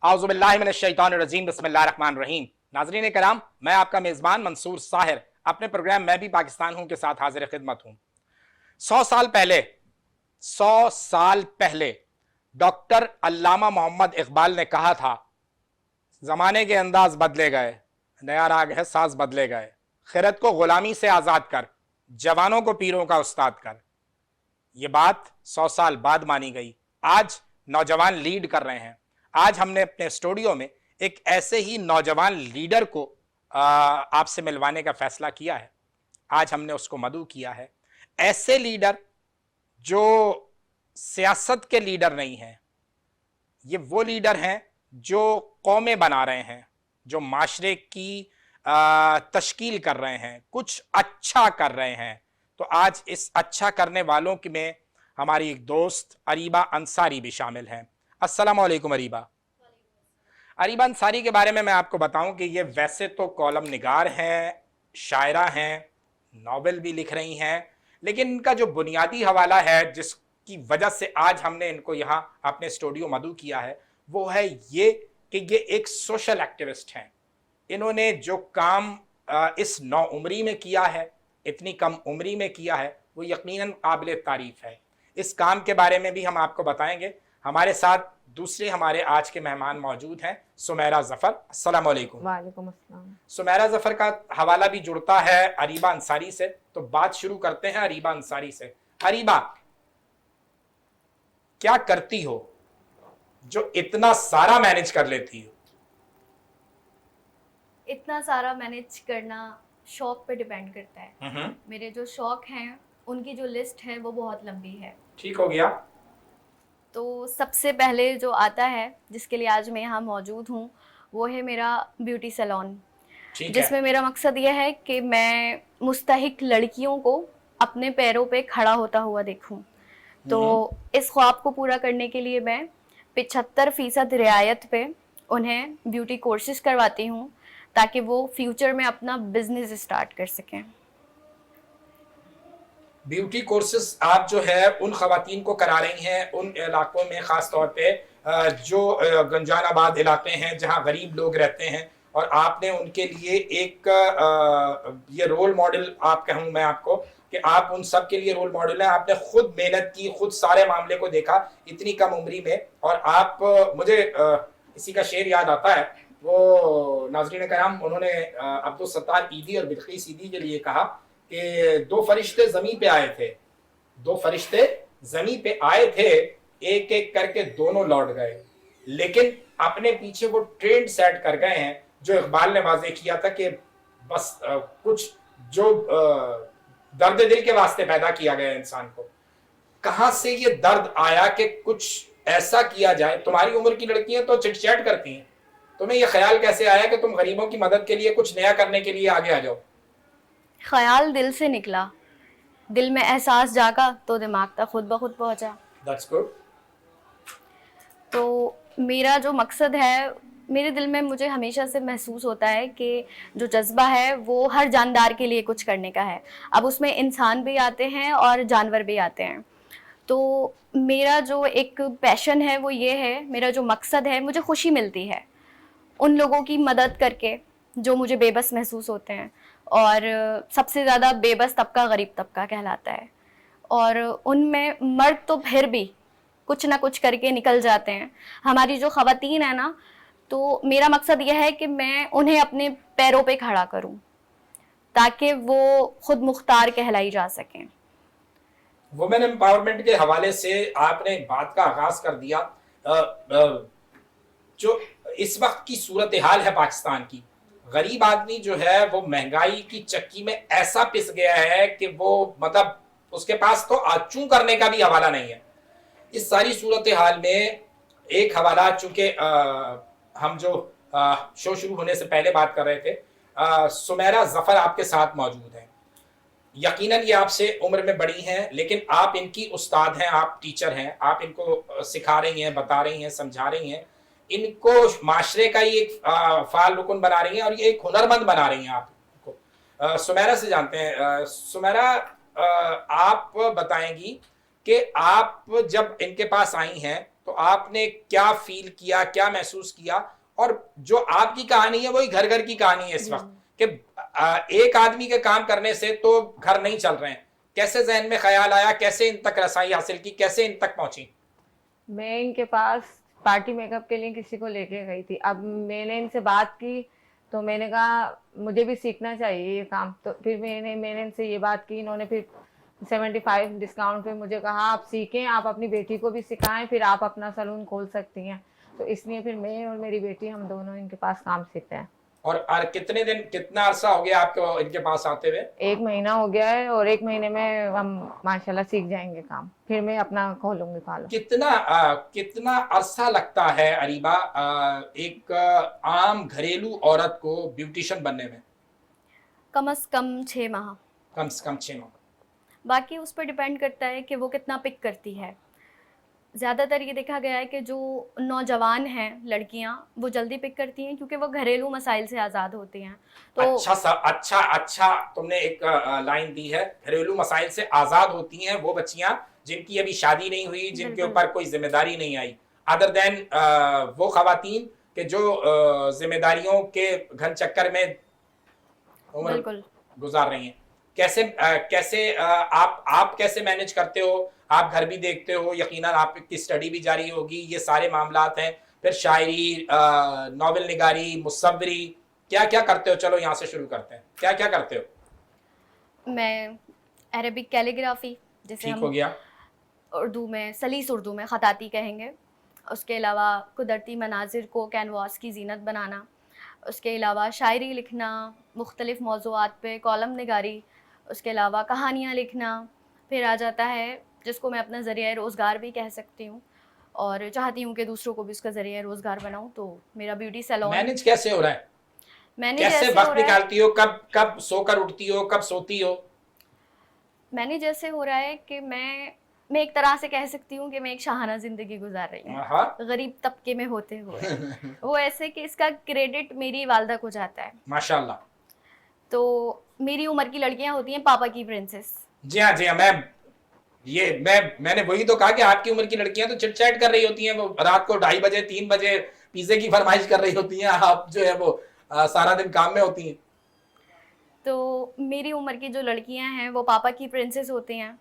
आउज़ुबिल्लाहिमिनश्शैतानिर्रजीम बिस्मिल्लाहिर्रहमानिर्रहीम। नाज़रीन कराम, मैं आपका मेज़बान मंसूर साहिर अपने प्रोग्राम मैं भी पाकिस्तान हूं के साथ हाजिर खिदमत हूं। 100 साल पहले डॉक्टर अल्लामा मोहम्मद इकबाल ने कहा था, ज़माने के अंदाज बदले गए, नया राग है साज बदले गए, खिरत को गुलामी से आज़ाद कर, जवानों को पीरों का उस्ताद कर। ये बात 100 साल बाद मानी गई। आज नौजवान लीड कर रहे हैं। आज हमने अपने स्टूडियो में एक ऐसे ही नौजवान लीडर को आपसे मिलवाने का फैसला किया है। आज हमने उसको मदऊ किया है। ऐसे लीडर जो सियासत के लीडर नहीं हैं, ये वो लीडर हैं जो कौमें बना रहे हैं, जो माशरे की तश्कील कर रहे हैं, कुछ अच्छा कर रहे हैं। तो आज इस अच्छा करने वालों में हमारी एक दोस्त अरीबा अंसारी भी शामिल हैं। अस्सलामु अलैकुम अरीबा। अरीबा अंसारी के बारे में मैं आपको बताऊं कि ये वैसे तो कॉलम निगार हैं, शायरा हैं, नॉवेल भी लिख रही हैं, लेकिन इनका जो बुनियादी हवाला है जिसकी वजह से आज हमने इनको यहाँ अपने स्टूडियो मदऊ किया है, वो है ये कि ये एक सोशल एक्टिविस्ट हैं। इन्होंने जो काम इस नौ उम्री में किया है, इतनी कम उम्री में किया है, वो यकीनन काबिल तारीफ है। इस काम के बारे में भी हम आपको बताएंगे। हमारे साथ दूसरे हमारे आज के मेहमान मौजूद हैं, सुमेरा जफर। अस्सलाम वालेकुम। वालेकुम अस्सलाम। सुमेरा जफर का हवाला भी जुड़ता है अरीबा अंसारी से, तो बात शुरू करते हैं अरीबा अंसारी से। अरीबा, क्या करती हो जो इतना सारा मैनेज कर लेती हो? इतना सारा मैनेज करना शौक पे डिपेंड करता है। मेरे जो शौक हैं उनकी जो लिस्ट है वो बहुत लंबी है। ठीक हो गया। तो सबसे पहले जो आता है जिसके लिए आज मैं यहाँ मौजूद हूँ वो है मेरा ब्यूटी सैलून, जिसमें मेरा मकसद ये है कि मैं मुस्तहिक लड़कियों को अपने पैरों पे खड़ा होता हुआ देखूं। तो इस ख्वाब को पूरा करने के लिए मैं 75% रियायत पे उन्हें ब्यूटी कोर्सेज करवाती हूँ ताकि वो फ्यूचर में अपना बिजनेस स्टार्ट कर सकें। ब्यूटी कोर्सेज आप जो है उन खवातीन को करा रही हैं उन इलाकों में, ख़ास तौर पे जो गंजानाबाद इलाके हैं जहां गरीब लोग रहते हैं, और आपने उनके लिए एक ये रोल मॉडल आप कहूँ मैं आपको कि आप उन सब के लिए रोल मॉडल हैं। आपने खुद मेहनत की, खुद सारे मामले को देखा इतनी कम उम्री में, और आप मुझे इसी का शेर याद आता है। वो नाज़रीन कराम, उन्होंने अब्दुल सत्तार ईदी और बिल्किस ईदी के लिए कहा कि दो फरिश्ते जमीन पे आए थे, दो फरिश्ते जमीन पे आए थे, एक एक करके दोनों लौट गए, लेकिन अपने पीछे वो ट्रेंड सेट कर गए हैं जो इकबाल ने वाजे किया था कि बस कुछ जो दर्द दिल के वास्ते पैदा किया गया इंसान को। कहां से ये दर्द आया कि कुछ ऐसा किया जाए? तुम्हारी उम्र की लड़कियां तो चिटचैट करती हैं, तुम्हें यह ख्याल कैसे आया कि तुम गरीबों की मदद के लिए कुछ नया करने के लिए आगे आ जाओ? ख्याल दिल से निकला, दिल में एहसास जागा तो दिमाग तक खुद ब खुद पहुंचा। That's good. तो मेरा जो मकसद है, मेरे दिल में मुझे हमेशा से महसूस होता है कि जो जज्बा है वो हर जानदार के लिए कुछ करने का है। अब उसमें इंसान भी आते हैं और जानवर भी आते हैं। तो मेरा जो एक पैशन है वो ये है, मेरा जो मकसद है, मुझे खुशी मिलती है उन लोगों की मदद करके जो मुझे बेबस महसूस होते हैं, और सबसे ज़्यादा बेबस तबका गरीब तबका कहलाता है, और उनमें मर्द तो फिर भी कुछ ना कुछ करके निकल जाते हैं। हमारी जो ख़वातीन है ना, तो मेरा मकसद यह है कि मैं उन्हें अपने पैरों पे खड़ा करूं ताकि वो खुद मुख्तार कहलाई जा सकें। वुमेन एम्पावरमेंट के हवाले से आपने बात का आगाज कर दिया। जो इस वक्त की सूरत हाल है पाकिस्तान की, गरीब आदमी जो है वो महंगाई की चक्की में ऐसा पिस गया है कि वो मतलब उसके पास तो आचू करने का भी हवाला नहीं है। इस सारी सूरत हाल में एक हवाला, चूंकि हम जो शो शुरू होने से पहले बात कर रहे थे, सुमेरा जफर आपके साथ मौजूद हैं। यकीनन ये आपसे उम्र में बड़ी हैं, लेकिन आप इनकी उस्ताद हैं, आप टीचर हैं, आप इनको सिखा रही हैं, बता रही हैं, समझा रही हैं, इनको माशरे का ही एक फाल रुकन बना रही हैं और ये एक हुनरमंद बना रही हैं आपको। सुमेरा से जानते हैं। सुमेरा, आप बताएंगी कि आप जब इनके पास आई हैं तो आपने क्या फील किया, क्या महसूस किया? और जो आपकी कहानी है वही घर घर की कहानी है इस जी। वक्त कि एक आदमी के काम करने से तो घर नहीं चल रहे हैं। कैसे जहन में ख्याल आया, कैसे इन तक रसाई हासिल की, कैसे इन तक पहुंची? मैं इनके पास पार्टी मेकअप के लिए किसी को लेके गई थी। अब मैंने इनसे बात की तो मैंने कहा मुझे भी सीखना चाहिए ये काम। तो फिर मैंने इनसे ये बात की। इन्होंने फिर 75 डिस्काउंट पे मुझे कहा आप सीखें, आप अपनी बेटी को भी सिखाएं, फिर आप अपना सलून खोल सकती हैं। तो इसलिए फिर मैं और मेरी बेटी हम दोनों इनके पास काम सीख रहे हैं। और कितने दिन, कितना अरसा हो गया आपको इनके पास आते हुए? 1 महीना हो गया है और 1 महीने में हम माशाल्लाह सीख जाएंगे काम। फिर मैं अपना खोलूंगी पार्लर। कितना अरसा लगता है अरीबा एक आम घरेलू औरत को ब्यूटिशियन बनने में? कम से कम 6 माह। कम से कम 6 माह। बाकी उस पर डिपेंड करता है कि वो कितना पिक करती है। ज़्यादातर ये देखा गया है कि जो नौजवान हैं लड़कियां, वो जल्दी पिक करती हैं क्योंकि वो घरेलू मसाइल से आज़ाद होती हैं। तो अच्छा, तुमने एक लाइन दी है, घरेलू मसाइल से आजाद होती हैं वो बच्चियां जिनकी अभी शादी नहीं हुई, जिनके बिल्कुल। ऊपर कोई जिम्मेदारी नहीं आई, अदर देन वो खवातीन के जो जिम्मेदारियों के घन चक्कर में उम्र बिल्कुल। गुजार रही हैं। कैसे आप कैसे मैनेज करते हो? आप घर भी देखते हो, यकीनन आपकी स्टडी भी जारी होगी, ये सारे मामलात हैं, फिर शायरी, नॉवेल निगारी, मुसव्वरी, क्या क्या करते हो? चलो यहाँ से शुरू करते हैं, क्या क्या करते हो? मैं अरबिक कैलीग्राफी, जिसे ठीक हो हम गया। उर्दू में सलीस उर्दू में ख़ताती कहेंगे। उसके अलावा कुदरती मनाजिर को कैनवास की ज़ीनत बनाना। उसके अलावा शायरी लिखना, मुख्तलिफ़ मौज़ूआत पे कॉलम निगारी। उसके अलावा कहानियाँ लिखना। फिर आ जाता है जिसको मैं अपना ज़रिया रोज़गार भी कह सकती हूँ और चाहती हूँ कि दूसरों को भी उसका ज़रिया रोज़गार बनाऊँ, तो मेरा ब्यूटी सैलून। मैनेज कैसे हो रहा है? मैंने कैसे जैसे हो वक्त रहा है निकालती हो? कब कब सोकर उठती हो, कब सोती हो? मैंने जैसे हो रहा है कि मैं एक तरह से कह सकती हूँ कि मैं एक शाहाना ज़िंदगी गुजार रही हूँ, हाँ। गरीब तबके में होते हुए। वो ऐसे कि इसका क्रेडिट मेरी वालदा को जाता है। माशाल्लाह। तो मेरी उम्र की लड़कियां होती हैं पापा की प्रिंसेस। जी हाँ, जी हाँ। मैंने वही तो कहा कि आपकी उम्र की लड़कियां तो चिट चैट कर रही होती हैं, वो रात को 2:30 बजे 3 बजे पिज्जे की फरमाइश कर रही होती हैं, आप जो है वो सारा दिन काम में होती हैं। तो मेरी उम्र की जो लड़कियां हैं वो पापा की प्रिंसेस होती हैं।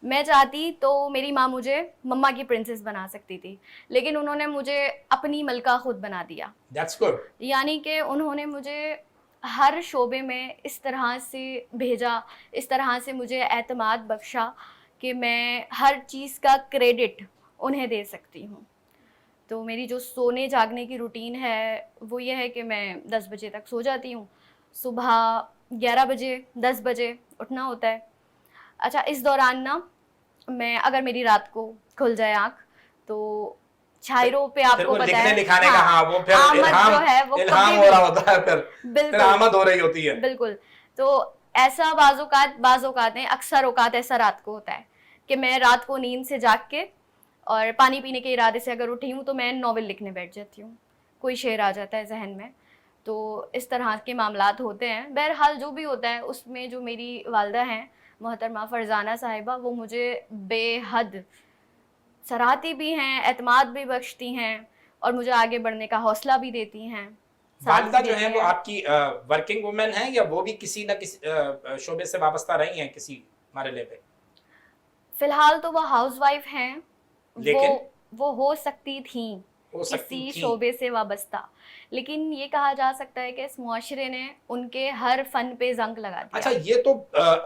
मैं चाहती तो मेरी माँ मुझे मम्मा की प्रिंसेस बना सकती थी, लेकिन उन्होंने मुझे अपनी मलका खुद बना दिया। That's good. यानी कि उन्होंने मुझे हर शोबे में इस तरह से भेजा, इस तरह से मुझे एतमाद बख्शा कि मैं हर चीज़ का क्रेडिट उन्हें दे सकती हूँ। तो मेरी जो सोने जागने की रूटीन है वो ये है कि मैं 10 बजे तक सो जाती हूँ, सुबह 11 बजे 10 बजे उठना होता है। अच्छा, इस दौरान ना मैं, अगर मेरी रात को खुल जाए आँख, तो शायरों पे फिर आपको वो पता लिखने है, लिखाने का, हाँ, वो फिर आमद इल्हाम जो है वो इल्हाम कभी हो भी, रहा होता है, फिर बिल्कुल आमद हो रही होती है। बिल्कुल। तो ऐसा बाज़ औक़ात नहीं, अक्सर औक़ात ऐसा रात को होता है कि मैं रात को नींद से जाग के और पानी पीने के इरादे से अगर उठी हूँ तो मैं नॉवेल लिखने बैठ जाती हूँ, कोई शेर आ जाता है जहन में। तो इस तरह के मामलात होते हैं। बहरहाल जो भी होता है उसमें जो मेरी वालदा हैं मोहतरमा फ़रज़ाना साहिबा, वो मुझे बेहद सराहती भी हैं, एतमाद भी बख्शती हैं और मुझे आगे बढ़ने का हौसला भी देती हैं, साथ वालिदा भी जो है देती वो हैं। आपकी वर्किंग वुमेन है या वो भी किसी न किसी शोबे से वाबस्ता रही हैं किसी मरहले पे? फ़िलहाल तो वो हाउसवाइफ हैं। लेकिन वो हो सकती थीं हो सकती किसी थी। शोबे से वाबस्ता, लेकिन ये कहा जा सकता है कि इस मुआशरे ने उनके हर फ़न पे ज़ंग लगा अच्छा, दिया। ये तो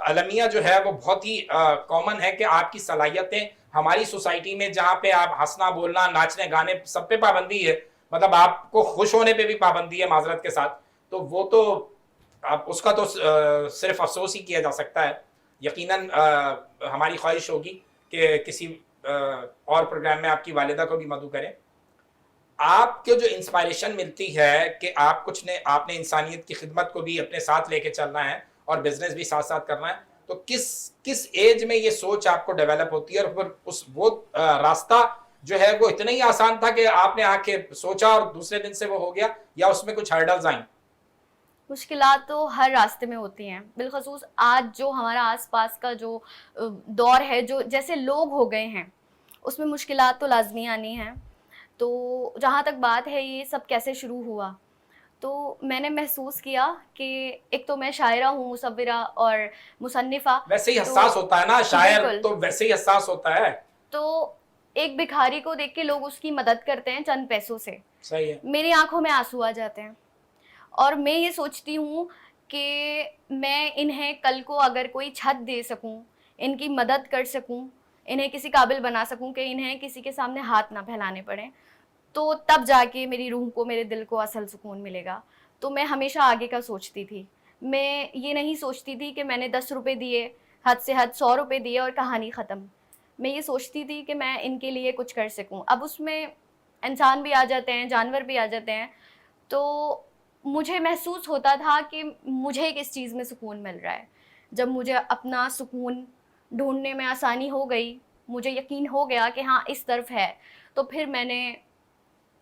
अलमिया जो है वो बहुत ही कॉमन है कि आपकी सलाहियतें हमारी सोसाइटी में, जहाँ पे आप हंसना बोलना नाचने गाने सब पे पाबंदी है, मतलब आपको खुश होने पे भी पाबंदी है माजरत के साथ, तो वो तो आप उसका तो सिर्फ अफसोस ही किया जा सकता है। यकीनन हमारी ख्वाहिश होगी कि किसी और प्रोग्राम में आपकी वालिदा को भी मदऊ करें। आपको जो इंस्पायरेशन मिलती है कि आपने इंसानियत की खिदमत को भी अपने साथ लेके चलना है और बिजनेस भी साथ साथ करना है, तो किस किस एज में ये सोच आपको डेवलप होती है? और फिर वो रास्ता जो है वो इतना ही आसान था कि आपने आके सोचा और दूसरे दिन से वो हो गया, या उसमें कुछ हर्डल्स आई? मुश्किलात तो हर रास्ते में होती हैं, बिलखसूस आज जो हमारा आसपास का जो दौर है, जो जैसे लोग हो गए हैं, उसमें मुश्किलात तो लाजमी आनी हैं। तो जहाँ तक बात है ये सब कैसे शुरू हुआ, तो मैंने महसूस किया कि एक तो मैं शायरा हूँ, मुसव्विरा और मुसन्निफ़ा। वैसे ही तो हसास होता है ना शायर, बिल्कुल। तो वैसे ही हसास होता है। तो एक भिखारी को देख के लोग उसकी मदद करते हैं चंद पैसों से। सही है। मेरी आंखों में आंसू आ जाते हैं और मैं ये सोचती हूँ कि मैं इन्हें कल को अगर कोई छत दे सकूँ, इनकी मदद कर सकूँ, इन्हें किसी काबिल बना सकूँ कि इन्हें किसी के सामने हाथ ना फैलाने पड़े, तो तब जाके मेरी रूह को, मेरे दिल को असल सुकून मिलेगा। तो मैं हमेशा आगे का सोचती थी। मैं ये नहीं सोचती थी कि मैंने 10 रुपये दिए, हद से हद 100 रुपये दिए और कहानी ख़त्म। मैं ये सोचती थी कि मैं इनके लिए कुछ कर सकूं। अब उसमें इंसान भी आ जाते हैं, जानवर भी आ जाते हैं। तो मुझे महसूस होता था कि मुझे किस चीज़ में सुकून मिल रहा है। जब मुझे अपना सुकून ढूंढने में आसानी हो गई, मुझे यकीन हो गया कि हाँ इस तरफ है, तो फिर मैंने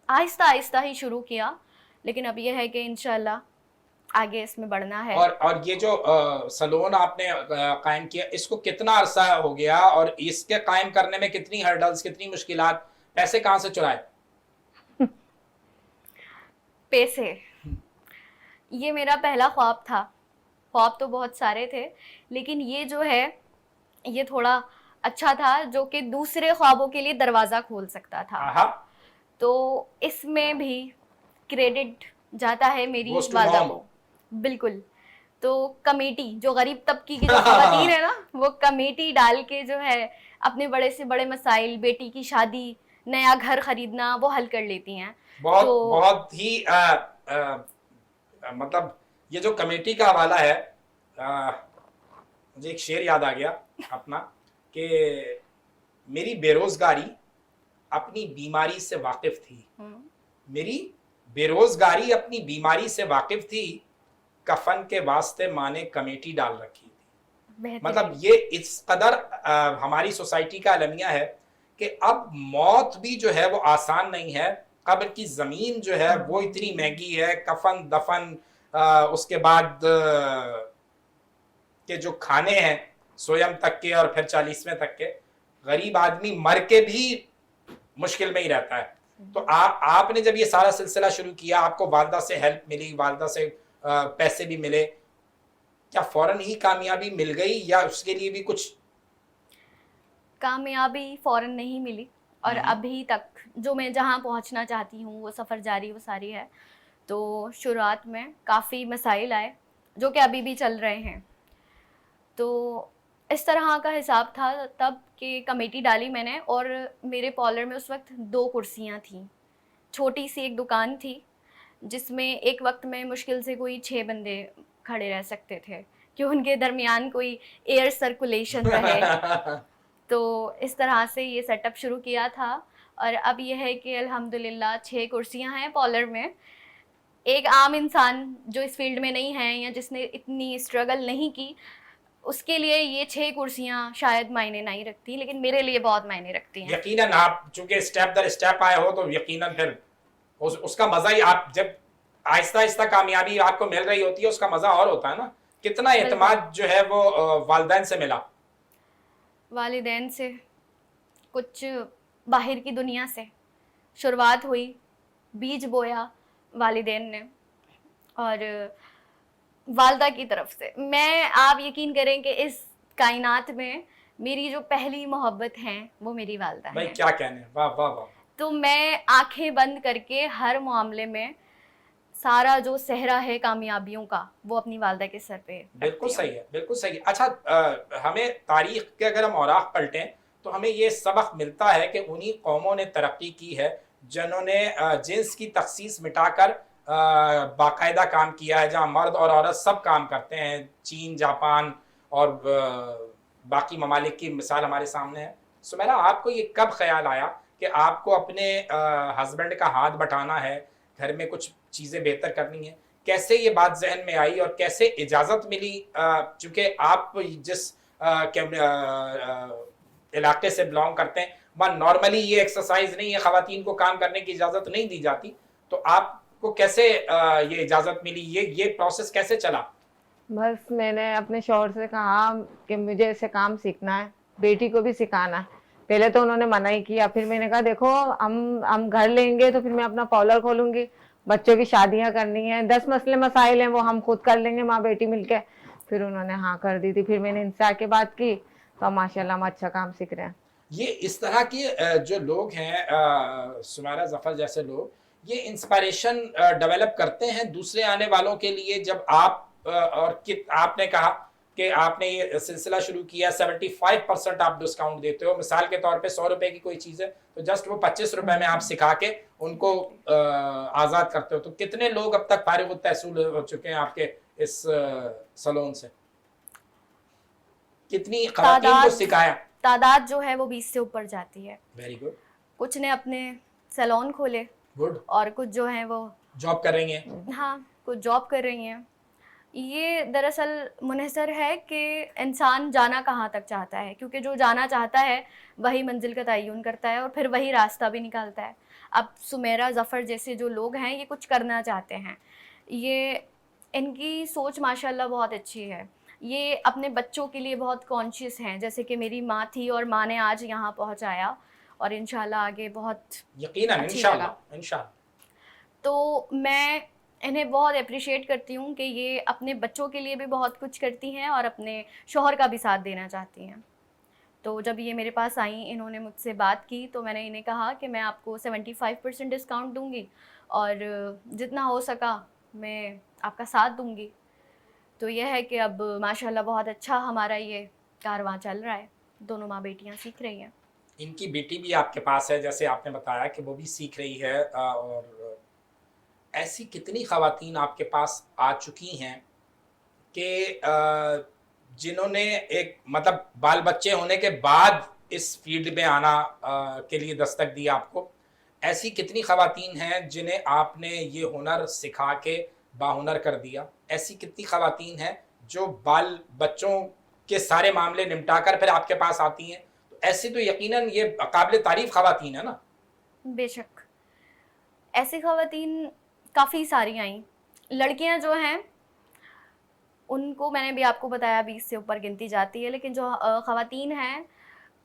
आहिस्ता आहिस्ता ही शुरू किया। लेकिन अब यह है कि इंशाल्लाह आगे इसमें बढ़ना है। और ये जो सलोन आपने कायम किया, इसको कितना अरसा हो गया और इसके कायम करने में कितनी हर्डल्स, कितनी मुश्किलात, पैसे कहाँ से चुराए? पैसे, ये मेरा पहला ख्वाब था। ख्वाब तो बहुत सारे थे, लेकिन ये जो है ये थोड़ा अच्छा था, जो कि दूसरे ख्वाबों के लिए दरवाज़ा खोल सकता था। आहा, तो इसमें भी क्रेडिट जाता है मेरी Goes to वालदा mom. को। बिल्कुल। तो कमेटी, जो गरीब तबकी की जो खवातीन है ना, वो कमेटी डाल के जो है अपने बड़े से बड़े मसाइल, बेटी की शादी, नया घर खरीदना, वो हल कर लेती हैं। बहुत तो बहुत ही मतलब ये जो कमेटी का हवाला है, मुझे एक शेर याद आ गया अपना, कि मेरी बेरोजगारी अपनी बीमारी से वाकिफ थी, मेरी बेरोजगारी अपनी बीमारी से वाकिफ थी, कफन के वास्ते माँ ने कमेटी डाल रखी थी। बेहतरीन। मतलब ये इस कदर हमारी सोसाइटी का अलमिया है कि अब मौत भी जो है वो आसान नहीं है, कब्र की जमीन जो है वो इतनी महंगी है, कफन दफन, उसके बाद के जो खाने हैं सोयम तक के और फिर 40वें तक के, गरीब आदमी मर के भी मुश्किल में ही रहता है। तो आपने जब ये सारा सिलसिला शुरू किया, आपको वालदा से हेल्प मिली, वालदा से पैसे भी मिले, क्या फौरन ही कामयाबी मिल गई या उसके लिए भी कुछ? कामयाबी फ़ौरन नहीं मिली, और अभी तक जो मैं जहाँ पहुँचना चाहती हूँ वो सफ़र जारी व सारी है। तो शुरुआत में काफ़ी मसाइल आए जो कि अभी भी चल रहे हैं। तो इस तरह का हिसाब था तब कि कमेटी डाली मैंने, और मेरे पॉलर में उस वक्त 2 कुर्सियाँ थीं। छोटी सी एक दुकान थी जिसमें एक वक्त में मुश्किल से कोई 6 बंदे खड़े रह सकते थे कि उनके दरमियान कोई एयर सर्कुलेशन रहे। तो इस तरह से ये सेटअप शुरू किया था, और अब ये है कि अल्हम्दुलिल्लाह 6 कुर्सियां हैं पॉलर में। एक आम इंसान जो इस फील्ड में नहीं है या जिसने इतनी स्ट्रगल नहीं की, उसके लिए ये 6 कुर्सियां शायद मायने नहीं रखती, लेकिन मेरे लिए बहुत मायने रखती हैं। यकीनन आप चूंकि स्टेप दर स्टेप आए हो, तो यकीनन फिर उसका मजा ही, आप जब आहिस्ता आहिस्ता कामयाबी आपको मिल रही होती है उसका मजा और होता है ना। कितना एतमाद जो है वो वालिदैन से मिला? वालिदैन से, कुछ बाहर की दुनिया से शुरुआत हुई, बीज बोया वालिदैन ने, और वालदा की तरफ से। मैं, आप यकीन करें कि इस कायनात में मेरी जो पहली मोहब्बत है वो मेरी वालदा भाई है। क्या कहने, वाह वाह वाह। तो मैं आंखें बंद करके हर मामले में सारा जो सहरा है कामयाबियों का वो अपनी वालदा के सर पे बिल्कुल रखती हूँ। सही है, बिल्कुल सही है। अच्छा, हमें तारीख के अगर हम औराख पलटें तो हमें ये सबक मिलता है कि उन्हीं कौमों ने तरक्की की है जिन्होंने जिन्स की तखसीस मिटाकर बाकायदा काम किया है, जहाँ मर्द और औरत सब काम करते हैं। चीन, जापान और बाकी ममालिक की मिसाल हमारे सामने है। सुमेरा, आपको ये कब ख्याल आया कि आपको अपने हस्बैंड का हाथ बटाना है, घर में कुछ चीज़ें बेहतर करनी है? कैसे ये बात जहन में आई और कैसे इजाज़त मिली? चूँकि आप जिस इलाके से बिलोंग करते हैं वहाँ नॉर्मली ये एक्सरसाइज नहीं है, ख़वातीन को काम करने की इजाज़त नहीं दी जाती, तो आपको कैसे ये इजाज़त मिली? ये प्रोसेस कैसे चला? बस मैंने अपने शौहर से कहा कि मुझे ऐसे काम सीखना है, बेटी को भी सिखाना है। पहले तो उन्होंने मना ही किया, फिर मैंने कहा देखो हम घर लेंगे तो फिर मैं अपना पार्लर खोलूंगी, बच्चों की शादियां करनी है, 10 मसले मसाइल हैं वो हम खुद कर लेंगे माँ बेटी मिलके। फिर उन्होंने हाँ कर दी थी। फिर मैंने इनसे आके बात की तो अब माशाल्लाह हम अच्छा काम सीख रहे हैं। ये इस तरह के जो लोग हैं, सुमेरा जफर जैसे लोग, ये इंस्पिरेशन डेवलप करते हैं दूसरे आने वालों के लिए। जब आप आपने कहा कि आपने ये सिलसिला शुरू किया, 75% आप डिस्काउंट देते हो। मिसाल के तौर पे 100 रुपए की कोई चीज़ है तो जस्ट वो 25 रुपए में आप सिखा के उनको आज़ाद करते हो। तो कितने लोग अब तक फारिग तहसूल हो चुके हैं आपके इस सलोन से? कितनी खवातीन को सिखाया? तादाद जो है वो 20 से ऊपर जाती है। Very good. कुछ ने अपने सैलून खोले, गुड। और कुछ जो है वो जॉब कर रही हैं। हाँ, कुछ जॉब कर रही हैं। ये दरअसल मुनहसर है कि इंसान जाना कहाँ तक चाहता है, क्योंकि जो जाना चाहता है वही मंजिल का तयन करता है और फिर वही रास्ता भी निकालता है। अब सुमेरा ज़फ़र जैसे जो लोग हैं ये कुछ करना चाहते हैं, ये इनकी सोच माशाल्लाह बहुत अच्छी है। ये अपने बच्चों के लिए बहुत कॉन्शियस हैं, जैसे कि मेरी माँ थी और माँ ने आज यहाँ पहुँचाया और इंशाल्लाह आगे बहुत यकीनन, इंशाल्लाह। तो मैं इन्हें बहुत अप्रिशिएट करती हूँ कि ये अपने बच्चों के लिए भी बहुत कुछ करती हैं और अपने शौहर का भी साथ देना चाहती हैं। तो जब ये मेरे पास आई, इन्होंने मुझसे बात की तो मैंने इन्हें कहा कि मैं आपको 75% डिस्काउंट दूँगी और जितना हो सका मैं आपका साथ दूँगी। तो यह है कि अब माशाल्लाह बहुत अच्छा हमारा ये कारवां चल रहा है। दोनों माँ बेटियाँ सीख रही हैं। इनकी बेटी भी आपके पास है, जैसे आपने बताया कि वो भी सीख रही है। और ऐसी कितनी ख़वातीन आपके पास आ चुकी हैं कि जिन्होंने एक मतलब बाल बच्चे होने के बाद इस फील्ड में आना के लिए दस्तक दी आपको? ऐसी कितनी ख़वातीन हैं जिन्हें आपने ये हुनर सिखा के बाहुनर कर दिया? ऐसी कितनी ख़वातीन हैं जो बाल बच्चों के सारे मामले निपटाकर फिर आपके पास आती हैं? तो ऐसी तो यकीनन ये काबिल तारीफ़ ख़वातीन है ना? बेशक, ऐसी ख़वातीन काफ़ी सारी आई। लड़कियां जो हैं उनको मैंने भी आपको बताया 20 से ऊपर गिनती जाती है, लेकिन जो ख़वातीन हैं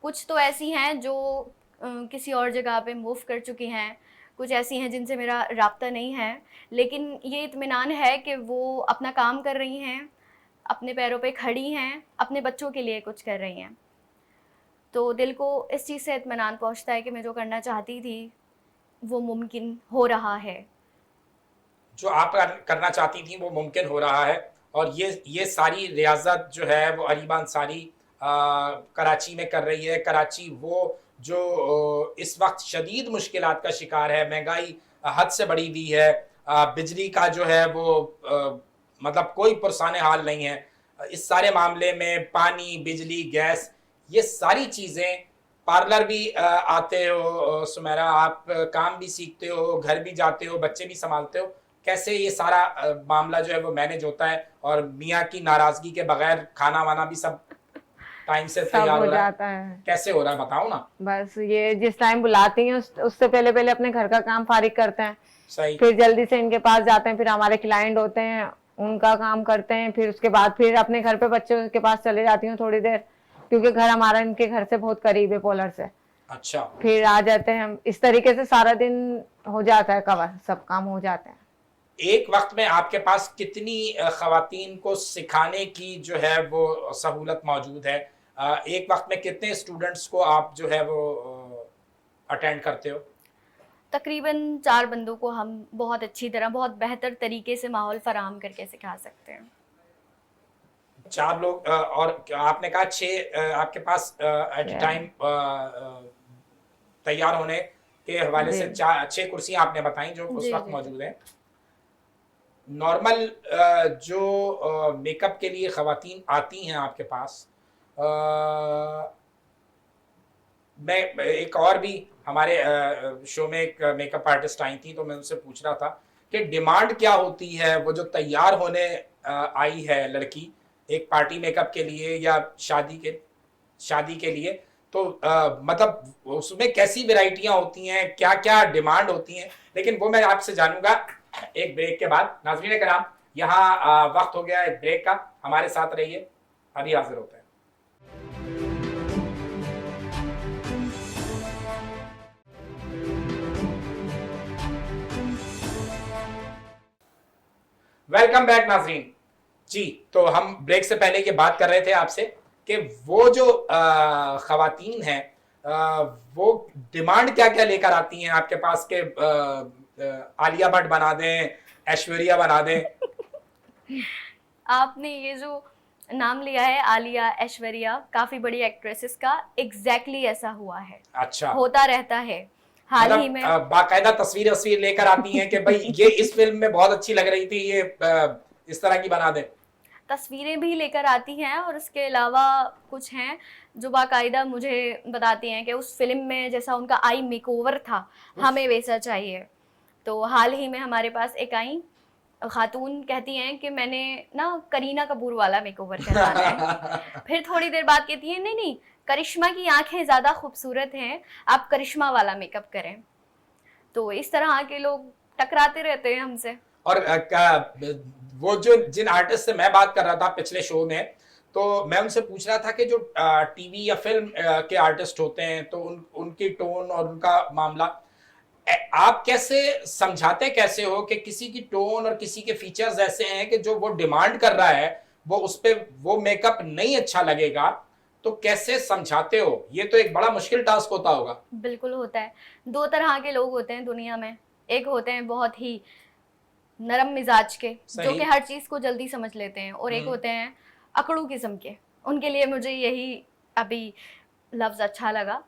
कुछ तो ऐसी हैं जो किसी और जगह पे मूव कर चुकी हैं, कुछ ऐसी हैं जिनसे मेरा राब्ता नहीं है, लेकिन ये इत्मीनान है कि वो अपना काम कर रही हैं, अपने पैरों पे खड़ी हैं, अपने बच्चों के लिए कुछ कर रही हैं। तो दिल को इस चीज़ से इत्मीनान पहुँचता है कि मैं जो करना चाहती थी वो मुमकिन हो रहा है। जो आप करना चाहती थी वो मुमकिन हो रहा है। और ये सारी रियाजत जो है वो अरीबा अंसारी कराची में कर रही है। कराची वो जो इस वक्त शदीद मुश्किलात का शिकार है, महंगाई हद से बढ़ी हुई है, बिजली का जो है वो मतलब कोई पुरसाने हाल नहीं है। इस सारे मामले में पानी, बिजली, गैस, ये सारी चीज़ें, पार्लर भी आते हो सुमेरा, आप काम भी सीखते हो, घर भी जाते हो, बच्चे भी संभालते हो, कैसे ये सारा मामला जो है वो मैनेज होता है? और मियाँ की नाराज़गी के बगैर खाना वाना भी सब टाइम से तैयार हो जाता है? कैसे हो रहा है बताओ ना। बस ये जिस टाइम बुलाती हैं उससे पहले अपने घर का काम फारिग करते हैं। सही। फिर जल्दी से इनके पास जाते हैं, फिर हमारे क्लाइंट होते हैं उनका काम करते हैं, फिर उसके बाद फिर अपने घर पे बच्चों के पास चले जाती हूँ थोड़ी देर, क्योंकि घर हमारा इनके घर से बहुत करीब है, पोलर से। अच्छा। फिर आ जाते हैं हम। इस तरीके से सारा दिन हो जाता है कवर, सब काम हो जाते हैं। एक वक्त में आपके पास कितनी खवातीन को सिखाने की जो है वो सहूलत मौजूद है? एक वक्त में कितने स्टूडेंट्स को आप जो है वो अटेंड करते हो? तकरीबन 4 बंदों को हम बहुत अच्छी तरह, बहुत बेहतर तरीके से माहौल फराहम करके सिखा सकते हैं। 4 लोग। और आपने कहा 6 आपके पास एट टाइम तैयार होने के हवाले से 6 कुर्सियां आपने बताई जो उस वक्त मौजूद हैं। नॉर्मल जो मेकअप के लिए खवातीन आती हैं आपके पास, मैं एक और भी हमारे शो में एक मेकअप आर्टिस्ट आई थी, तो मैं उनसे पूछ रहा था कि डिमांड क्या होती है, वो जो तैयार होने आई है लड़की एक पार्टी मेकअप के लिए या शादी के लिए, तो मतलब उसमें कैसी वैरायटियां होती हैं, क्या क्या डिमांड होती हैं? लेकिन वो मैं आपसे जानूंगा एक ब्रेक के बाद। नाज़रीन कराम, यहाँ वक्त हो गया एक ब्रेक का, हमारे साथ रहिए, अभी हाजिर होते हैं। वेलकम बैक नाजरीन जी। तो हम ब्रेक से पहले ये बात कर रहे थे आपसे कि वो जो खवातीन हैं वो डिमांड क्या क्या लेकर आती हैं आपके पास के आलिया भट्ट बना दें, ऐश्वर्या बना दें। आपने ये जो नाम लिया है आलिया, ऐश्वर्या, काफी बड़ी एक्ट्रेसेस का, एग्जैक्टली ऐसा हुआ है, अच्छा, होता रहता है। हाल ही में बाकायदा तस्वीर लेकर आती हैं कि भाई ये इस फिल्म में बहुत अच्छी लग रही थी, ये इस तरह की बना दे। तस्वीरें भी लेकर आती हैं और उसके अलावा कुछ हैं जो बाकायदा मुझे बताती हैं कि उस फिल्म में जैसा उनका आई मेकओवर था हमें वैसा चाहिए। तो हाल ही में हमारे पास एक आई खातून कहती हैं कि मैंने ना करीना कपूर वाला मेकओवर करवाना है। फिर थोड़ी देर बाद कहती है नहीं नहीं, करिश्मा की आंखें ज्यादा खूबसूरत हैं, आप करिश्मा वाला मेकअप करें। तो इस तरह के लोग टकराते रहते हैं हमसे। और वो जो जिन आर्टिस्ट से मैं बात कर रहा था पिछले शो में, तो मैं उनसे पूछ रहा था कि जो टीवी या फिल्म के आर्टिस्ट होते हैं तो उनकी टोन और उनका मामला आप कैसे समझाते कैसे हो कि किसी की टोन और किसी के फीचर्स ऐसे हैं कि जो वो डिमांड कर रहा है वो उस पे वो मेकअप नहीं अच्छा लगेगा, तो कैसे समझाते हो? ये तो एक बड़ा मुश्किल टास्क होता होगा। बिल्कुल होता है। दो तरह के लोग होते हैं दुनिया में। एक होते हैं बहुत ही नरम मिजाज के जो कि हर चीज को जल्दी समझ लेते हैं, और एक होते हैं अकड़ू किस्म के। उनके लिए मुझे यही अभी लफ्ज अच्छा लगा।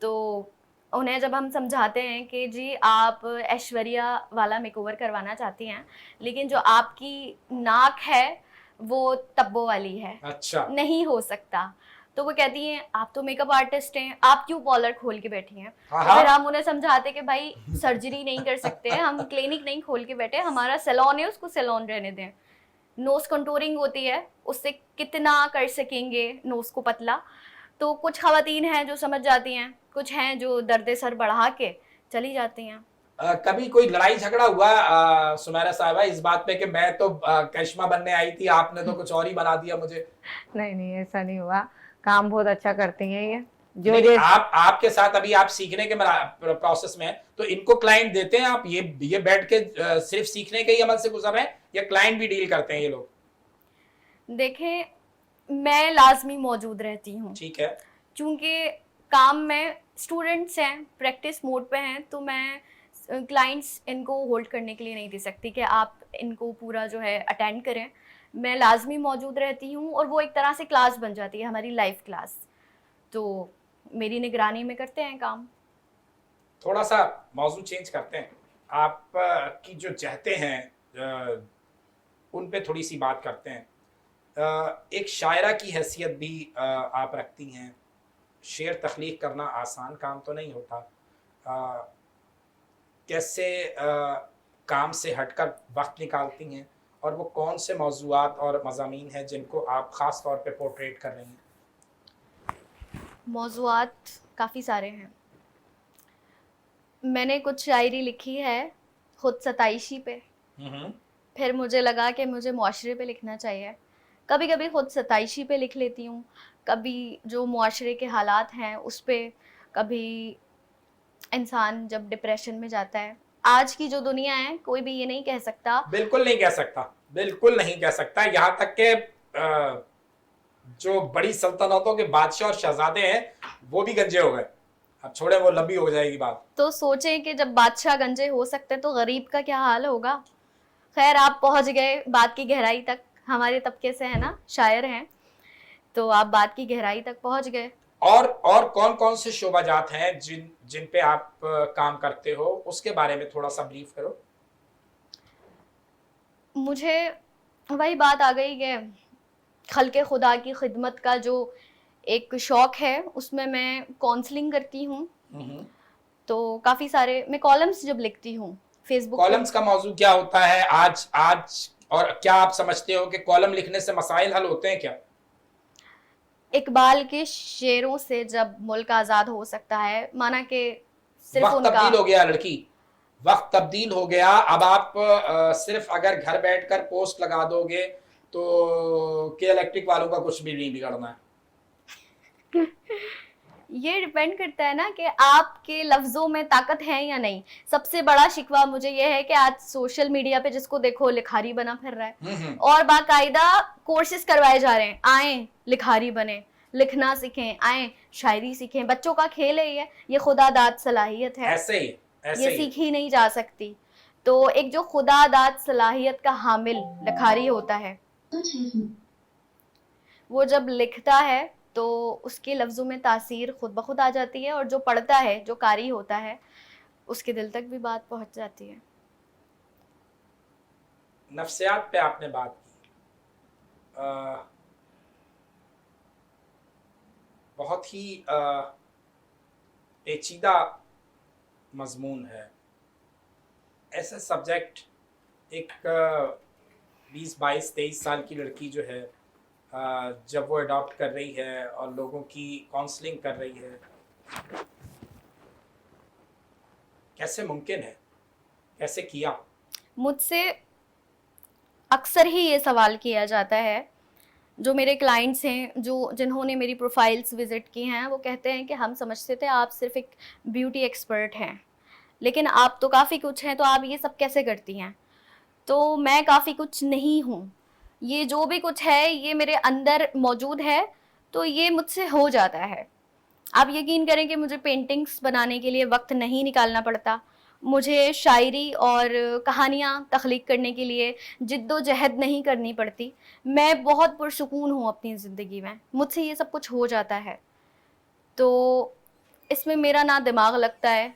तो उन्हें जब हम समझाते हैं कि जी आप ऐश्वर्या वाला मेकओवर करवाना चाहती हैं, लेकिन जो आपकी नाक है वो तब्बो वाली है, अच्छा नहीं हो सकता, तो वो कहती हैं आप तो मेकअप आर्टिस्ट हैं, आप क्यों पार्लर खोल के बैठी हैं। तो फिर हम उन्हें समझाते कि भाई सर्जरी नहीं कर सकते हैं, हम क्लिनिक नहीं खोल के बैठे, हमारा सैलून है, उसको सैलून रहने दें। नोज कंटूरिंग होती है, उससे कितना कर सकेंगे नोज को पतला। तो कुछ खवातीन हैं जो समझ जाती हैं, कुछ हैं जो दर्द सर बढ़ा के चली जाती हैं। कभी कोई लड़ाई झगड़ा हुआ सुमेरा साहिबा इस बात पे कि मैं तो करिश्मा बनने आई थी, आपने तो कुछ और ही बना दिया मुझे? नहीं नहीं, ऐसा नहीं हुआ। काम बहुत अच्छा करती हैं ये। जो आप आपके साथ अभी आप सीखने के प्रोसेस में हैं, तो इनको क्लाइंट देते हैं आप? ये बैठ के सिर्फ सीखने के ही अमल से गुजर रहे हैं या क्लाइंट भी डील करते हैं ये लोग? देखें, मैं लाजमी मौजूद रहती हूँ, ठीक है, क्योंकि काम में स्टूडेंट्स हैं, प्रैक्टिस मोड पे हैं, तो मैं क्लाइंट्स इनको होल्ड करने के लिए नहीं दे सकती कि आप इनको पूरा जो है अटेंड करें। मैं लाजमी मौजूद रहती हूँ और वो एक तरह से क्लास बन जाती है, हमारी लाइव क्लास। तो मेरी निगरानी में करते हैं काम। थोड़ा सा मौजू चेंज करते हैं। आप की जो चाहते हैं उन पे थोड़ी सी बात करते हैं। एक शायरा की हैसियत भी आप रखती हैं। शेर तख्लीक करना आसान काम तो नहीं होता। कैसे काम से हटकर वक्त निकालती हैं और वो कौन से मौज़ूआत और मज़ामीन हैं जिनको आप ख़ास तौर पे पोर्ट्रेट कर रही हैं? मौज़ूआत काफ़ी सारे हैं। मैंने कुछ शायरी लिखी है खुद सताइशी पे, फिर मुझे लगा कि मुझे मुआशरे पे लिखना चाहिए। कभी कभी खुद सताइशी पे लिख लेती हूँ, कभी जो मुआशरे के हालात हैं उस पे, कभी इंसान जब डिप्रेशन में जाता है। आज की जो दुनिया है कोई भी ये नहीं कह सकता, बिल्कुल नहीं कह सकता, बिल्कुल नहीं कह सकता। यहाँ तक के जो बड़ी सल्तनतों के बादशाह और शहजादे हैं वो भी गंजे हो गए। अब छोड़े, वो लंबी हो जाएगी बात। तो सोचें कि जब बादशाह गंजे हो सकते तो गरीब का क्या हाल होगा। खैर, आप पहुंच गए बात की गहराई तक। हमारे तबके से है ना, शायर हैं, तो आप बात की गहराई तक पहुंच गए। और कौन कौन से शोबाजात हैं जिन पे आप काम करते हो, उसके बारे में थोड़ा सा ब्रीफ करो। मुझे वही बात आ गई कि खल्के खुदा की खिदमत का जो एक शौक है, उसमें मैं काउंसलिंग करती हूँ। तो काफ़ी सारे मैं कॉलम्स जब लिखती हूँ फेसबुक। कॉलम्स का मौजू क्या होता है आज और क्या आप समझते हो कि कॉलम लिखने से मसाइल हल होते हैं क्या? इकबाल के शेरों से जब मुल्क आज़ाद हो सकता है, माना कि सिर्फ वक्त उनका तब्दील हो गया लड़की, वक्त तब्दील हो गया। अब आप सिर्फ अगर घर बैठकर पोस्ट लगा दोगे तो के इलेक्ट्रिक वालों का कुछ भी नहीं बिगड़ना है। ये डिपेंड करता है ना कि आपके लफ्जों में ताकत है या नहीं। सबसे बड़ा शिकवा मुझे ये है कि आज सोशल मीडिया पे जिसको देखो लिखारी बना फिर रहा है और बाकायदा कोर्सेज करवाए जा रहे हैं, आए लिखारी बने, लिखना सीखें, आए शायरी सीखें। बच्चों का खेल है ये खुदादाद सलाहियत है, ऐसे ही ये सीखी नहीं जा सकती। तो एक जो खुदादाद सलाहियत का हामिल लिखारी होता है, वो जब लिखता है तो उसके लफ्ज़ों में तासीर खुद ब खुद आ जाती है, और जो पढ़ता है, जो कारी होता है, उसके दिल तक भी बात पहुंच जाती है। नफ्सियात पे आपने बात की, बहुत ही पेचीदा मजमून है। ऐसा सब्जेक्ट एक 20-22-23 साल की लड़की जो है जब वो अडॉप्ट कर रही है और लोगों की काउंसलिंग कर रही है, कैसे मुमकिन है, कैसे किया? मुझसे अक्सर ही ये सवाल किया जाता है। जो मेरे क्लाइंट्स हैं, जो जिन्होंने मेरी प्रोफाइल्स विज़िट की हैं, वो कहते हैं कि हम समझते थे आप सिर्फ एक ब्यूटी एक्सपर्ट हैं, लेकिन आप तो काफ़ी कुछ हैं, तो आप ये सब कैसे करती हैं? तो मैं काफ़ी कुछ नहीं हूँ। ये जो भी कुछ है ये मेरे अंदर मौजूद है, तो ये मुझसे हो जाता है। आप यकीन करें कि मुझे पेंटिंग्स बनाने के लिए वक्त नहीं निकालना पड़ता, मुझे शायरी और कहानियाँ तख्लीक करने के लिए जिद्दोजहद नहीं करनी पड़ती। मैं बहुत पुरसुकून हूँ अपनी ज़िंदगी में, मुझसे ये सब कुछ हो जाता है। तो इसमें मेरा ना दिमाग लगता है,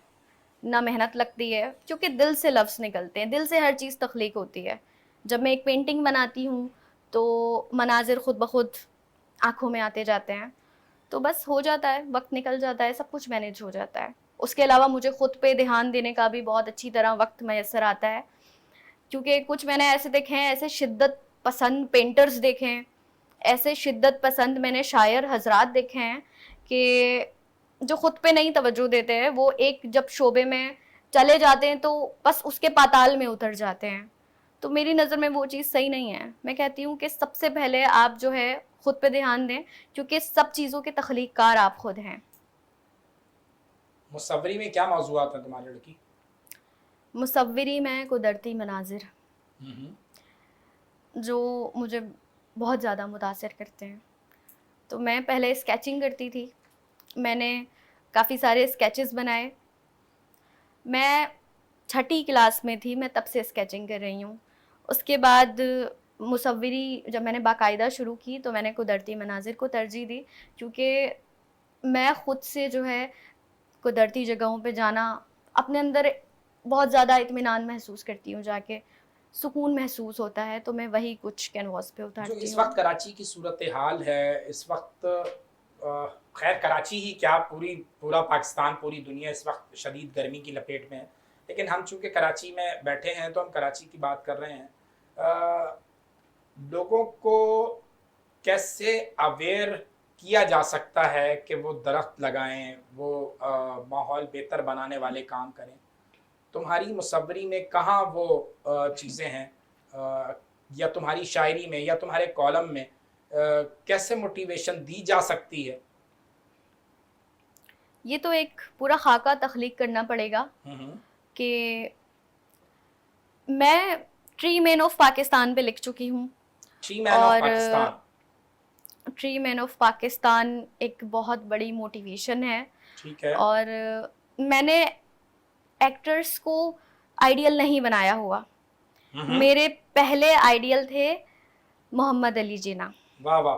ना मेहनत लगती है, क्योंकि दिल से लफ्ज़ निकलते हैं, दिल से हर चीज़ तख्लीक होती है। जब मैं एक पेंटिंग बनाती हूँ तो मनाजिर खुद ब खुद आँखों में आते जाते हैं, तो बस हो जाता है, वक्त निकल जाता है, सब कुछ मैनेज हो जाता है। उसके अलावा मुझे खुद पे ध्यान देने का भी बहुत अच्छी तरह वक्त मैसर आता है, क्योंकि कुछ मैंने ऐसे देखे हैं, ऐसे शिद्दत पसंद पेंटर्स देखे हैं, ऐसे शिद्दत पसंद मैंने शायर हजरात देखे हैं कि जो खुद पे नहीं तवज्जो देते हैं, वो एक जब शोबे में चले जाते हैं तो बस उसके पाताल में उतर जाते हैं। तो मेरी नज़र में वो चीज़ सही नहीं है। मैं कहती हूँ कि सबसे पहले आप जो है खुद पे ध्यान दें, क्योंकि सब चीज़ों के तख्लीक़कार आप खुद हैं। मुसव्वरी में क्या मौज़ूआत है तुम्हारी लड़की? मुसव्वरी में कुदरती मनाजिर जो मुझे बहुत ज़्यादा मुतासिर करते हैं। तो मैं पहले स्केचिंग करती थी, मैंने काफ़ी सारे स्केचेस बनाए। मैं 6ठी क्लास में थी, मैं तब से स्केचिंग कर रही हूँ। उसके बाद मुसव्वरी जब मैंने बाकायदा शुरू की तो मैंने कुदरती मनाजिर को तरजीह दी, क्योंकि मैं ख़ुद से जो है कुदरती जगहों पे जाना, अपने अंदर बहुत ज़्यादा इत्मीनान महसूस करती हूँ, जाके सुकून महसूस होता है, तो मैं वही कुछ कैनवास पे जो उतारती हूँ। इस वक्त कराची की सूरत हाल है, इस वक्त खैर कराची ही क्या, पूरा पाकिस्तान, पूरी दुनिया इस वक्त शदीद गर्मी की लपेट में है, लेकिन हम चूँकि कराची में बैठे हैं तो हम कराची की बात कर रहे हैं। लोगों को कैसे अवेयर किया जा सकता है कि वो दरख्त लगाएं, वो माहौल बेहतर बनाने वाले काम करें? तुम्हारी मुसव्वरी में कहाँ वो चीज़ें हैं, या तुम्हारी शायरी में या तुम्हारे कॉलम में कैसे मोटिवेशन दी जा सकती है? ये तो एक पूरा खाका तख्लीक करना पड़ेगा कि मैं ट्री मैन ऑफ पाकिस्तान पे लिख चुकी हूँ। Tree man of Pakistan, tree man of Pakistan एक बहुत बड़ी मोटिवेशन है। ठीक है। और मैंने एक्टर्स को आइडियल नहीं बनाया हुआ। मेरे पहले आइडियल थे मोहम्मद अली जिन्ना। वाह वाह।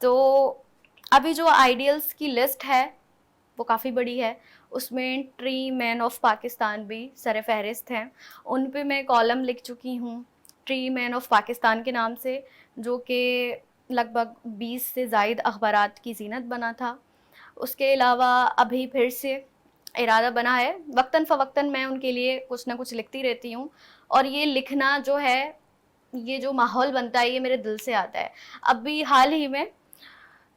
तो अभी जो आइडियल्स की लिस्ट है वो काफ़ी बड़ी है, उसमें ट्री मैन ऑफ पाकिस्तान भी सर फहरिस्त हैं। उन पे मैं कॉलम लिख चुकी हूँ ट्री मैन ऑफ पाकिस्तान के नाम से, जो कि लगभग 20 से ज़ायद अखबारात की ज़ीनत बना था। उसके अलावा अभी फिर से इरादा बना है, वक्तन फ़वक्तन मैं उनके लिए कुछ ना कुछ लिखती रहती हूँ, और ये लिखना जो है, ये जो माहौल बनता है, ये मेरे दिल से आता है। अभी हाल ही में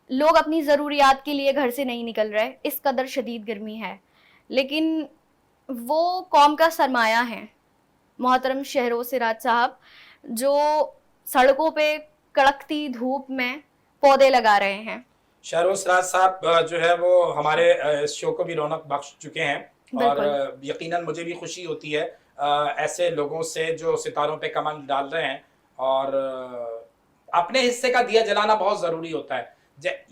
लोग अपनी ज़रूरियात के लिए घर से नहीं निकल रहे, इस कदर शदीद गर्मी है, लेकिन वो कौम का सरमाया है मोहतरम शहरों सिराज साहब, जो सड़कों पे कड़कती धूप में पौधे लगा रहे हैं, शहरोज राज साहब जो है वो हमारे इस शो को भी रौनक बख्श चुके हैं और बिल्कुल। यकीनन मुझे भी खुशी होती है ऐसे लोगों से जो सितारों पे कमल डाल रहे हैं और अपने हिस्से का दिया जलाना बहुत जरूरी होता है।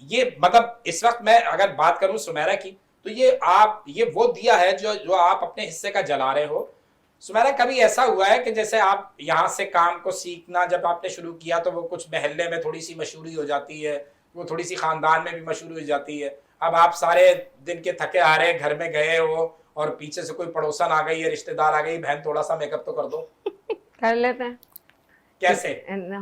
ये मतलब इस वक्त मैं अगर बात करूं सुमेरा की, तो ये वो दिया है जो जो आप अपने हिस्से का जला रहे हो। सुमेरा, कभी ऐसा हुआ है कि जैसे आप यहाँ से काम को सीखना जब आपने शुरू किया तो वो कुछ महल्ले में थोड़ी सी मशहूरी हो जाती है, वो थोड़ी सी खानदान में भी मशहूरी हो जाती है, अब आप सारे दिन के थके आ रहे घर में गए हो और पीछे से कोई पड़ोसन आ गई है, रिश्तेदार आ गई, बहन थोड़ा सा मेकअप तो कर दो, कर लेते हैं, कैसे?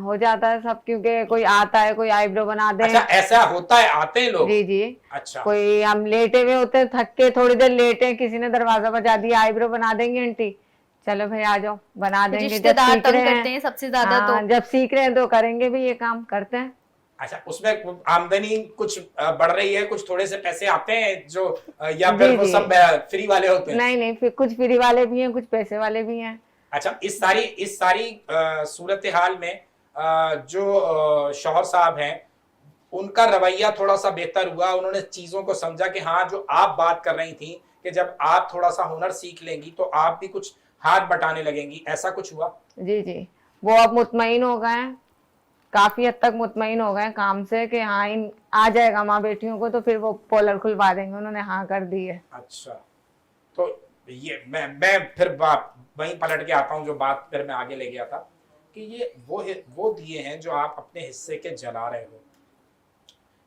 हो जाता है सब, क्योंकि कोई आता है, कोई आईब्रो बना दे। अच्छा, ऐसा होता है, आते हैं लोग? जी जी। अच्छा। कोई हम लेटे हुए होते हैं, थक के थोड़ी देर लेटे हैं, किसी ने दरवाजा बजा दिया, आईब्रो बना देंगे आंटी, चलो भाई आ जाओ बना देंगे। जब रिश्तेदार सीख तंग रहे करते हैं सबसे ज्यादा हाँ, तो। जब सीख रहे हैं तो करेंगे भी, ये काम करते हैं। अच्छा, उसमें आमदनी कुछ बढ़ रही है, कुछ थोड़े से पैसे आते हैं जो या जी फिर वो जी। सब फ्री वाले होते हैं? नहीं नहीं, फिर कुछ फ्री वाले भी हैं, कुछ पैसे वाले भी हैं। अच्छा, इस सारी सूरत हाल में जो शौहर साहब हैं उनका रवैया थोड़ा सा बेहतर हुआ, उन्होंने चीजों को समझा कि हाँ, जो आप बात कर रही थी कि जब आप थोड़ा सा हुनर सीख लेंगी तो आप भी कुछ हाथ बटाने लगेंगी, ऐसा कुछ हुआ? जी जी। वो अब मुतमईन हो गए हैं, काफी हद तक मुतमईन हो गए हैं काम से कि हाँ इन आ जाएगा माँ बेटियों को, तो फिर वो पोलर खुलवा देंगे, उन्होंने हाँ कर दी है। अच्छा, तो ये मैं फिर वहीं पलट के आता हूँ जो बात फिर मैं आगे ले गया था कि ये वो दिए हैं जो आप अपने हिस्से के जला रहे हो।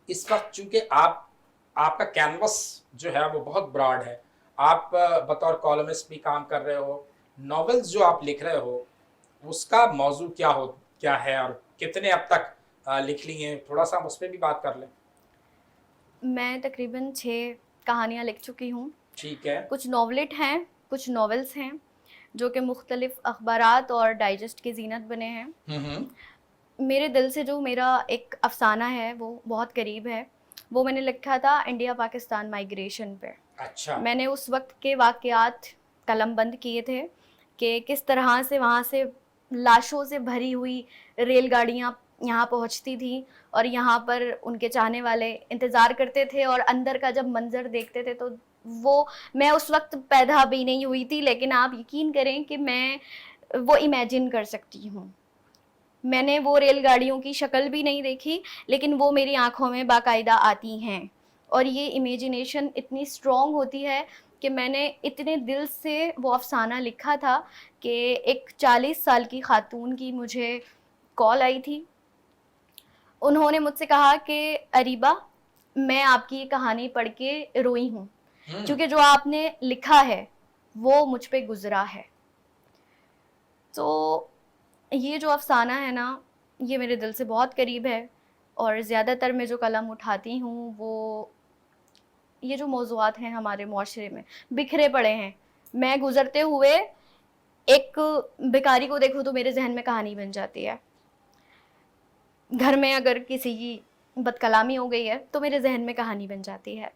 इस वक्त चूंकि आपका कैनवस जो है वो बहुत ब्रॉड है, आप बतौर कॉलमिस्ट भी काम कर रहे हो, नॉवेल्स जो आप लिख रहे हो उसका मौजू क्या है और कितने अब तक लिख ली हैं, थोड़ा सा हम उस पर भी बात कर लें। मैं तकरीबन 6 कहानियाँ लिख चुकी हूँ। ठीक है। कुछ नॉवलेट हैं, कुछ नॉवेल्स हैं जो कि मुख्तलिफ अखबारात और डाइजेस्ट की ज़ीनत बने हैं। मेरे दिल से जो मेरा एक अफसाना है वो बहुत करीब है। वो मैंने लिखा था इंडिया पाकिस्तान माइग्रेशन पे। अच्छा। मैंने उस वक्त के वाक़यात कलम बंद किए थे कि किस तरह से वहाँ से लाशों से भरी हुई रेलगाड़ियाँ यहाँ पहुँचती थी और यहाँ पर उनके चाहने वाले इंतज़ार करते थे, और अंदर का जब मंज़र देखते थे तो वो, मैं उस वक्त पैदा भी नहीं हुई थी, लेकिन आप यकीन करें कि मैं वो इमेजिन कर सकती हूँ। मैंने वो रेलगाड़ियों की शक्ल भी नहीं देखी, लेकिन वो मेरी आँखों में बाकायदा आती हैं, और ये इमेजिनेशन इतनी स्ट्रॉन्ग होती है कि मैंने इतने दिल से वो अफ़साना लिखा था कि एक 40 साल की ख़ातून की मुझे कॉल आई थी। उन्होंने मुझसे कहा कि अरीबा, मैं आपकी ये कहानी पढ़ के रोई हूँ, क्योंकि जो आपने लिखा है वो मुझ पे गुज़रा है। तो ये जो अफ़साना है ना, ये मेरे दिल से बहुत करीब है, और ज़्यादातर मैं जो कलम उठाती हूँ वो ये जो मौज़ूआत हैं हमारे मुआशरे में बिखरे पड़े हैं। मैं गुज़रते हुए एक भिखारी को देखूँ तो मेरे जहन में कहानी बन जाती है। घर में अगर किसी की बदकलामी हो गई है तो मेरे जहन में कहानी बन जाती है।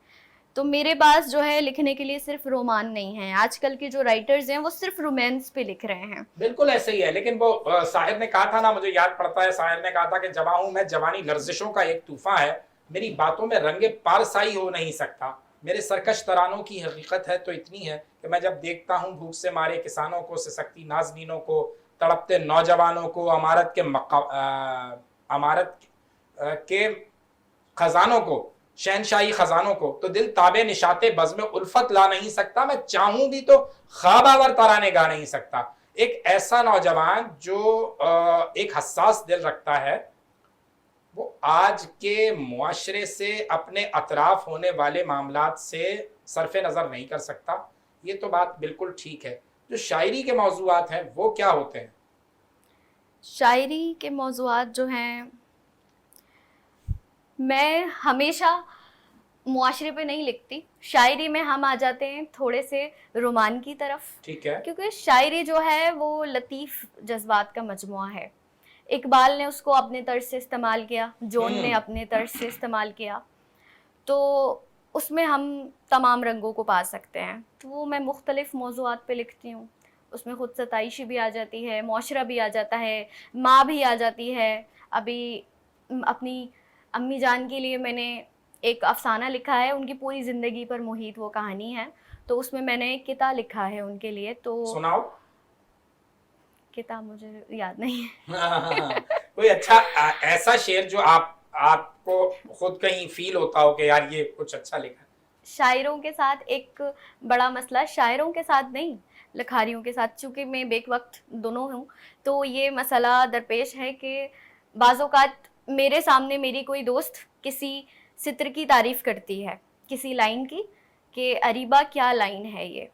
तो मेरे पास जो है लिखने के लिए सिर्फ रोमान नहीं है। आजकल के जो राइटर्स हैं वो सिर्फ रोमांस पे लिख रहे हैं। बिल्कुल ऐसे ही है, लेकिन वो शायर ने कहा था ना, मुझे याद पड़ता है, शायर ने कहा था कि जवां हूं मैं, जवानी लर्जिशों का एक तूफान है, मेरी बातों में रंगे पारसाई हो नहीं सकता, मेरे सरकश तरानों की हकीकत है तो इतनी है कि मैं जब देखता हूँ भूख से मारे किसानों को, सिसकती नाजनीनों को, तड़पते नौजवानों को, अमारत के खजानों को, शहनशाही खजानों को, तो दिल ताबे निशाते बज़्म उल्फत ला नहीं सकता, मैं चाहूं भी तो ख्वाबावर तराने गा नहीं सकता। एक ऐसा नौजवान जो एक हसास दिल रखता है, वो आज के मुआशरे से, अपने अतराफ होने वाले मामलात से सरफे नज़र नहीं कर सकता। ये तो बात बिल्कुल ठीक है। जो शायरी के मौज़ूआत हैं वो क्या होते हैं? शायरी के मौज़ूआत जो हैं, मैं हमेशा मुआशरे पे नहीं लिखती। शायरी में हम आ जाते हैं थोड़े से रोमान की तरफ। ठीक है। क्योंकि शायरी जो है वो लतीफ़ जज्बात का मजमुआ है। इकबाल ने उसको अपने तर्ज से इस्तेमाल किया, जोन ने अपने तर्ज से इस्तेमाल किया, तो उसमें हम तमाम रंगों को पा सकते हैं। तो वो मैं मुख्तलिफ़ मौज़ूआत पे लिखती हूँ। उसमें ख़ुद सताइशी भी आ जाती है, मुआशरा भी आ जाता है, माँ भी आ जाती है। अभी अपनी अम्मी जान के लिए मैंने एक अफसाना लिखा है, उनकी पूरी ज़िंदगी पर मोहित वो कहानी है, तो उसमें मैंने एक किताब लिखा है उनके लिए। तो सुनाओ। किताब मुझे याद नहीं है। कोई अच्छा ऐसा शेर जो आपको खुद कहीं फील होता हो कि यार ये कुछ अच्छा लिखा है। शायरों के साथ एक बड़ा मसला, शायरों के साथ नहीं, लिखारियों के साथ, चूँकि मैं बेक वक्त दोनों हूँ, तो ये मसला दरपेश है कि बाज़-औक़ात मेरे सामने मेरी कोई दोस्त किसी सित्र की तारीफ़ करती है, किसी लाइन की, कि अरीबा क्या लाइन है ये,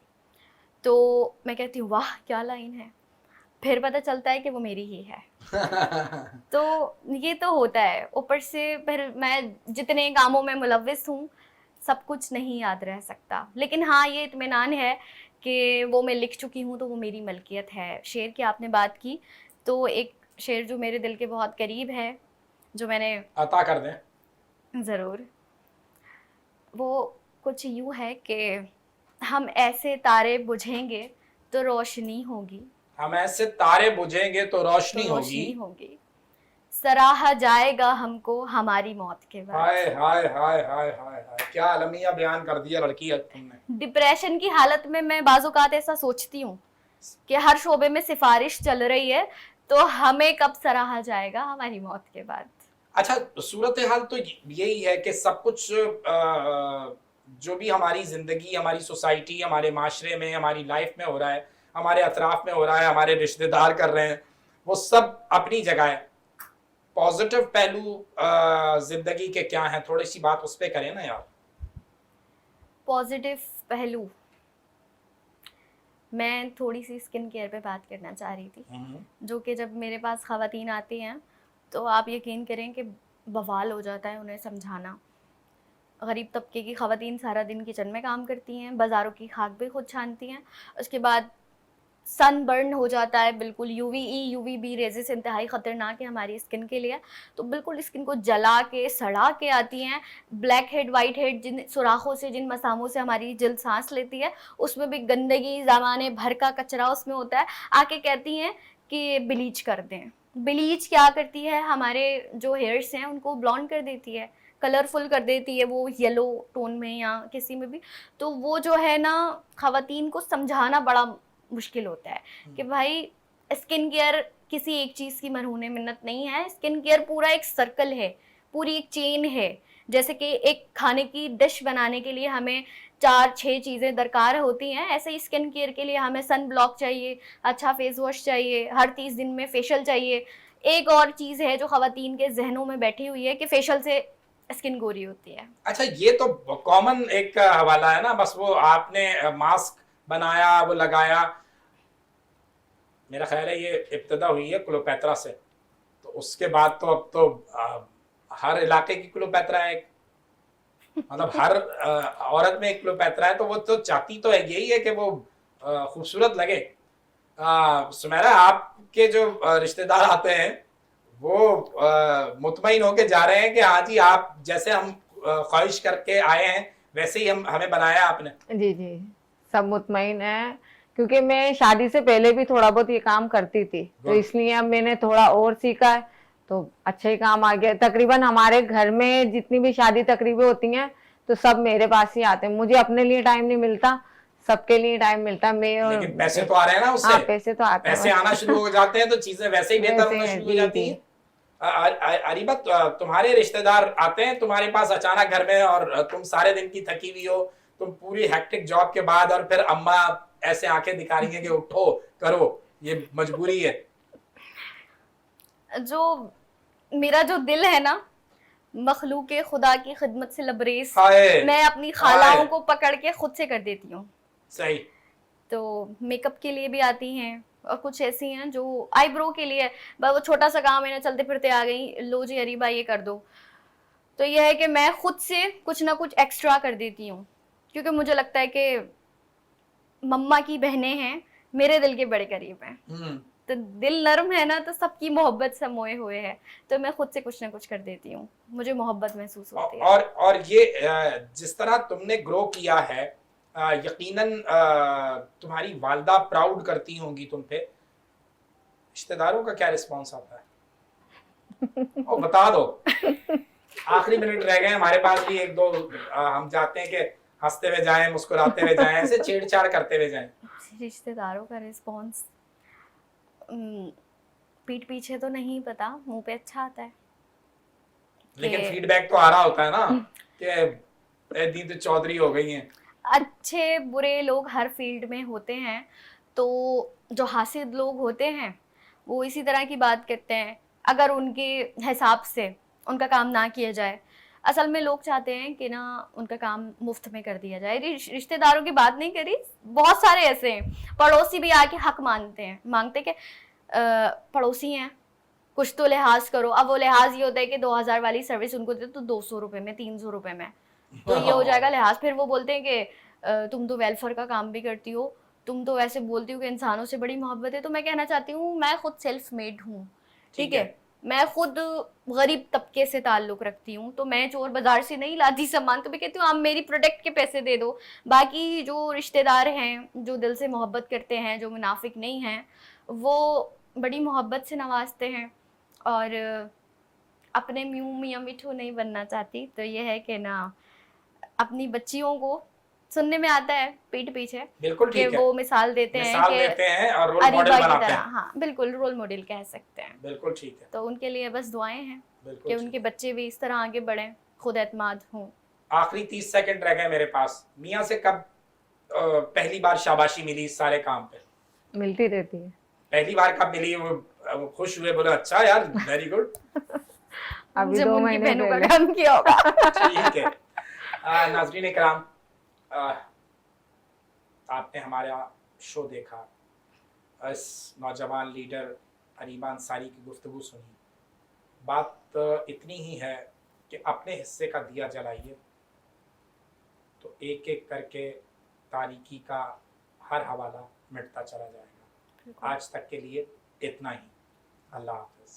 तो मैं कहती हूँ वाह क्या लाइन है, फिर पता चलता है कि वो मेरी ही है। तो ये तो होता है। ऊपर से फिर मैं जितने कामों में मुलव्विस हूँ, सब कुछ नहीं याद रह सकता, लेकिन हाँ ये इत्मीनान है कि वो मैं लिख चुकी हूँ तो वो मेरी मलकियत है। शेर की आपने बात की, तो एक शेर जो मेरे दिल के बहुत करीब है, जो मैंने अता कर दें। ज़रूर, वो कुछ यूँ है कि हम ऐसे तारे बुझेंगे तो रोशनी होगी, हम ऐसे तारे बुझेंगे तो रोशनी तो होगी। रोशनी होगी, सराहा जाएगा हमको हमारी मौत के बाद। हाय हाय हाय हाय हाय हाय, क्या अलमिया बयान कर दिया लड़की तुमने। डिप्रेशन की हालत में मैं बाज़-औक़ात ऐसा सोचती हूँ कि हर शोबे में सिफारिश चल रही है, तो हमें कब सराहा जाएगा हमारी मौत के बाद। अच्छा, सूरत हाल तो यही है कि सब कुछ जो भी हमारी जिंदगी, हमारी सोसाइटी, हमारे माशरे में, हमारी लाइफ में हो रहा है, हमारे अतराफ में हो रहा है, हमारे रिश्तेदार कर रहे हैं, वो सब अपनी जगह है। पॉजिटिव पहलू जिंदगी के क्या हैं, थोड़ी सी बात उस पर करें ना यार। पॉजिटिव पहलू, मैं थोड़ी सी स्किन केयर पे बात करना चाह रही थी, जो कि जब मेरे पास ख़वातीन आती हैं तो आप यकीन करें कि बवाल हो जाता है उन्हें समझाना। गरीब तबके की ख़वातीन सारा दिन किचन में काम करती हैं, बाज़ारों की खाक भी खुद छानती हैं, उसके बाद सन बर्न हो जाता है बिल्कुल, यूवीई यूवीबी रेजेस इंतहाई ख़तरनाक है हमारी स्किन के लिए, तो बिल्कुल स्किन को जला के सड़ा के आती हैं। ब्लैक हेड वाइट हेड, जिन सुराखों से, जिन मसामों से हमारी जल्द सांस लेती है, उसमें भी गंदगी, ज़माने भर का कचरा उसमें होता है। आके कहती हैं कि ब्लीच कर दें। ब्लीच क्या करती है, हमारे जो हेयर्स हैं उनको ब्लॉन्ड कर देती है, कलरफुल कर देती है, वो येलो टोन में या किसी में भी। तो वो जो है ना, ख़वातीन को समझाना बड़ा मुश्किल होता है कि भाई स्किन केयर किसी एक चीज़ की मरहूने मिन्नत नहीं है, स्किन केयर पूरा एक सर्कल है, पूरी एक चेन है। जैसे कि एक खाने की डिश बनाने के लिए हमें 4-6 चीज़ें दरकार होती हैं, ऐसे ही स्किन केयर के लिए हमें सन ब्लॉक चाहिए, अच्छा फेस वॉश चाहिए, हर 30 दिन में फेशियल चाहिए। एक और चीज़ है जो ख़वातीन के जहनों में बैठी हुई है कि फेशियल से स्किन गोरी होती है। अच्छा, ये तो कॉमन एक हवाला है ना, बस वो आपने मास्क बनाया, वो लगाया। मेरा ख्याल है ये इब्तदा हुई है क्लोपेत्रा से, तो उसके बाद तो अब तो हर इलाके की क्लोपेत्रा है, मतलब हर औरत में एक क्लोपेत्रा है, तो वो तो चाहती तो है यही है कि वो खूबसूरत लगे। सुमेरा, आपके जो रिश्तेदार आते हैं वो मुतमईन होके जा रहे हैं कि हाँ जी, आप जैसे हम ख्वाहिश करके आए हैं वैसे ही हमें बनाया आपने। जी जी, सब मुतमईन है, क्योंकि मैं शादी से पहले भी थोड़ा बहुत ये काम करती थी, तो इसलिए अब मैंने थोड़ा और सीखा है, तो अच्छा ही काम आ गया। तकरीबन हमारे घर में जितनी भी शादी तकरीबें होती हैं तो सब मेरे पास ही आते हैं, मुझे अपने लिए टाइम नहीं मिलता, सबके लिए टाइम मिलता। मैं लेकिन पैसे तो आ रहे हैं ना उससे। हाँ, पैसे तो आते हैं, पैसे आना शुरू हो जाते हैं तो चीजें वैसे ही बेहतर होना शुरू हो जाती हैं। अरीबा, तुम्हारे रिश्तेदार आते हैं तुम्हारे पास अचानक घर में, और तुम सारे दिन की थकी हुई हो, तुम पूरी हेक्टिक जॉब के बाद, और फिर अम्मा ऐसे आंखें दिखा रही हैं कि उठो करो, ये मजबूरी है। जो मेरा जो दिल है ना, मखलूक खुदा की खिदमत से लबरेज, मैं अपनी खालाओं को पकड़ के खुद से कर देती हूँ। सही। तो मेकअप के लिए भी आती हैं, और कुछ ऐसी हैं जो आईब्रो के लिए, वो छोटा सा काम है ना, चलते फिरते आ गई, लो जी अरीबा ये कर दो। तो यह है कि मैं खुद से कुछ ना कुछ एक्स्ट्रा कर देती हूँ, क्योंकि मुझे लगता है कि मम्मा की बहनें हैं, मेरे दिल के बड़े करीब हैं, तो दिल नर्म है ना, तो सबकी मोहब्बत समोए हुए है, तो मैं खुद से कुछ ना कुछ कर देती हूँ, मुझे मोहब्बत महसूस होती है। और ये जिस तरह तुमने ग्रो किया है, यकीनन तुम्हारी वालदा प्राउड करती होंगी तुम पे। रिश्तेदारों का क्या रिस्पॉन्स आता है? और बता दो। आखिरी मिनट रह गए हमारे पास भी, एक दो हम चाहते हैं कि हंसते हुए जाएं, मुस्कुराते हुए जाएं, ऐसे छेड़छाड़ करते हुए जाएं। रिश्तेदारों का रिस्पॉन्स पीठ पीछे तो नहीं पता, मुंह पे अच्छा आता है। लेकिन कि फीडबैक तो आ रहा होता है ना कि दी तो चौधरी हो गई हैं। अच्छे बुरे लोग हर फील्ड में होते हैं, तो जो हासिद लोग होते हैं वो इसी तरह की बात करते हैं अगर उनके हिसाब से उनका काम ना किया जाए। असल में लोग चाहते हैं कि ना उनका काम मुफ्त में कर दिया जाए। रिश्तेदारों की बात नहीं करी, बहुत सारे ऐसे हैं। पड़ोसी भी आके हक मांगते कि पड़ोसी हैं, कुछ तो लिहाज करो। अब वो लिहाज ये होता है कि 2000 वाली सर्विस उनको दे तो 200 रुपये में, 300 रुपये में, तो ये हो जाएगा लिहाज। फिर वो बोलते हैं कि तुम तो वेलफेयर का काम भी करती हो, तुम तो ऐसे बोलती हो कि इंसानों से बड़ी मोहब्बत है। तो मैं कहना चाहती हूँ मैं खुद सेल्फ मेड हूँ, ठीक है। मैं खुद गरीब तबके से ताल्लुक रखती हूँ, तो मैं चोर बाजार से नहीं लाती सामान। तो मैं कहती हूँ आप मेरी प्रोडक्ट के पैसे दे दो। बाकी जो रिश्तेदार हैं, जो दिल से मोहब्बत करते हैं, जो मुनाफिक नहीं हैं, वो बड़ी मोहब्बत से नवाजते हैं। और अपने मुँह मियाँ मिठू नहीं बनना चाहती, तो ये है कि ना अपनी बच्चियों को सुनने में आता है पीठ पीछे बिल्कुल कि ठीक है, वो मिसाल देते हैं मिसाल कि देते हैं और रोल मॉडल अरीबा की बनाते तरह। हैं। हाँ बिल्कुल, रोल मॉडल कह सकते हैं। बिल्कुल ठीक है, तो उनके लिए बस दुआएं हैं कि बिल्कुल ठीक। उनके बच्चे भी इस तरह आगे बढ़ें, खुद एतमाद हों। आखिरी 30 सेकंड रह गए मेरे पास। मियाँ से कब पहली बार शाबाशी मिली इस सारे काम पे? मिलती रहती है। पहली बार कब मिली? वो खुश हुए, बोले अच्छा यार वेरी गुड? अभी जब 2 उनकी महीने बहनों का पहले। काम किया होगा। ठीक है। नाज़रीन इकराम, आपने हमारा शो देखा, इस नौजवान लीडर अरीबा अंसारी की गुफ्तगू सुनी। बात इतनी ही है कि अपने हिस्से का दिया जलाइए, तो एक एक करके तारीकी का हर हवाला मिटता चला जाएगा। आज तक के लिए इतना ही। अल्लाह हाफ़िज़।